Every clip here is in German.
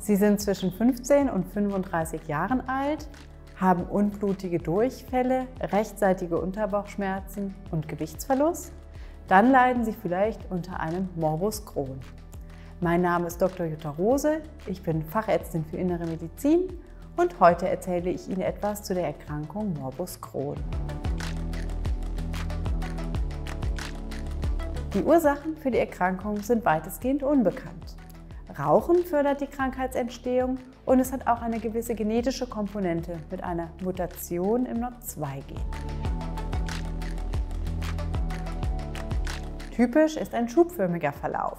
Sie sind zwischen 15 und 35 Jahren alt, haben unblutige Durchfälle, rechtseitige Unterbauchschmerzen und Gewichtsverlust. Dann leiden Sie vielleicht unter einem Morbus Crohn. Mein Name ist Dr. Jutta Rose, ich bin Fachärztin für Innere Medizin und heute erzähle ich Ihnen etwas zu der Erkrankung Morbus Crohn. Die Ursachen für die Erkrankung sind weitestgehend unbekannt. Rauchen fördert die Krankheitsentstehung und es hat auch eine gewisse genetische Komponente mit einer Mutation im NOD2-Gen. Typisch ist ein schubförmiger Verlauf.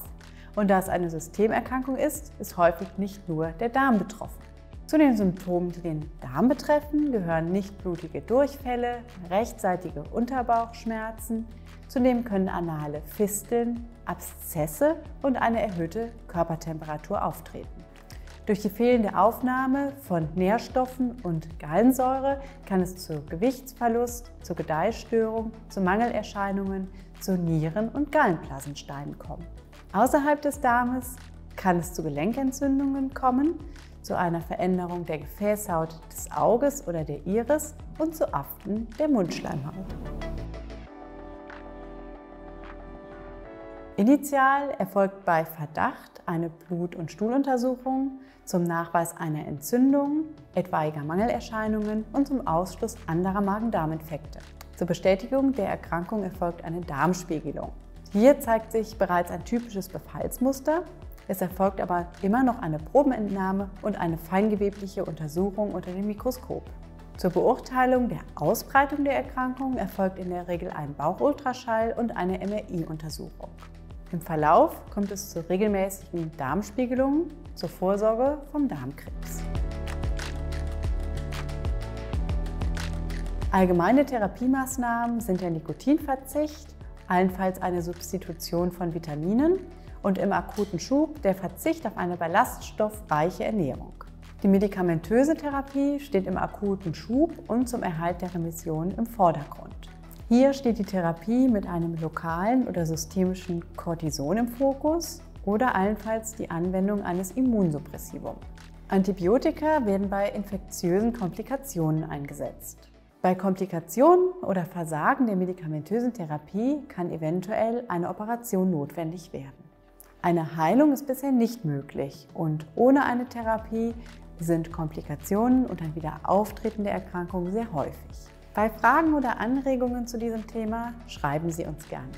Und da es eine Systemerkrankung ist, ist häufig nicht nur der Darm betroffen. Zu den Symptomen, die den Darm betreffen, gehören nichtblutige Durchfälle, rechtseitige Unterbauchschmerzen. Zudem können anale Fisteln, Abszesse und eine erhöhte Körpertemperatur auftreten. Durch die fehlende Aufnahme von Nährstoffen und Gallensäure kann es zu Gewichtsverlust, zu Gedeihstörung, zu Mangelerscheinungen, zu Nieren- und Gallenblasensteinen kommen. Außerhalb des Darmes kann es zu Gelenkentzündungen kommen, zu einer Veränderung der Gefäßhaut des Auges oder der Iris und zu Aften der Mundschleimhaut. Initial erfolgt bei Verdacht eine Blut- und Stuhluntersuchung zum Nachweis einer Entzündung, etwaiger Mangelerscheinungen und zum Ausschluss anderer Magen-Darm-Infekte. Zur Bestätigung der Erkrankung erfolgt eine Darmspiegelung. Hier zeigt sich bereits ein typisches Befallsmuster. Es erfolgt aber immer noch eine Probenentnahme und eine feingewebliche Untersuchung unter dem Mikroskop. Zur Beurteilung der Ausbreitung der Erkrankung erfolgt in der Regel ein Bauchultraschall und eine MRI-Untersuchung. Im Verlauf kommt es zu regelmäßigen Darmspiegelungen zur Vorsorge vom Darmkrebs. Allgemeine Therapiemaßnahmen sind der Nikotinverzicht, allenfalls eine Substitution von Vitaminen und im akuten Schub der Verzicht auf eine ballaststoffreiche Ernährung. Die medikamentöse Therapie steht im akuten Schub und zum Erhalt der Remission im Vordergrund. Hier steht die Therapie mit einem lokalen oder systemischen Cortison im Fokus oder allenfalls die Anwendung eines Immunsuppressivums. Antibiotika werden bei infektiösen Komplikationen eingesetzt. Bei Komplikationen oder Versagen der medikamentösen Therapie kann eventuell eine Operation notwendig werden. Eine Heilung ist bisher nicht möglich und ohne eine Therapie sind Komplikationen und ein Wiederauftreten der Erkrankung sehr häufig. Bei Fragen oder Anregungen zu diesem Thema schreiben Sie uns gerne.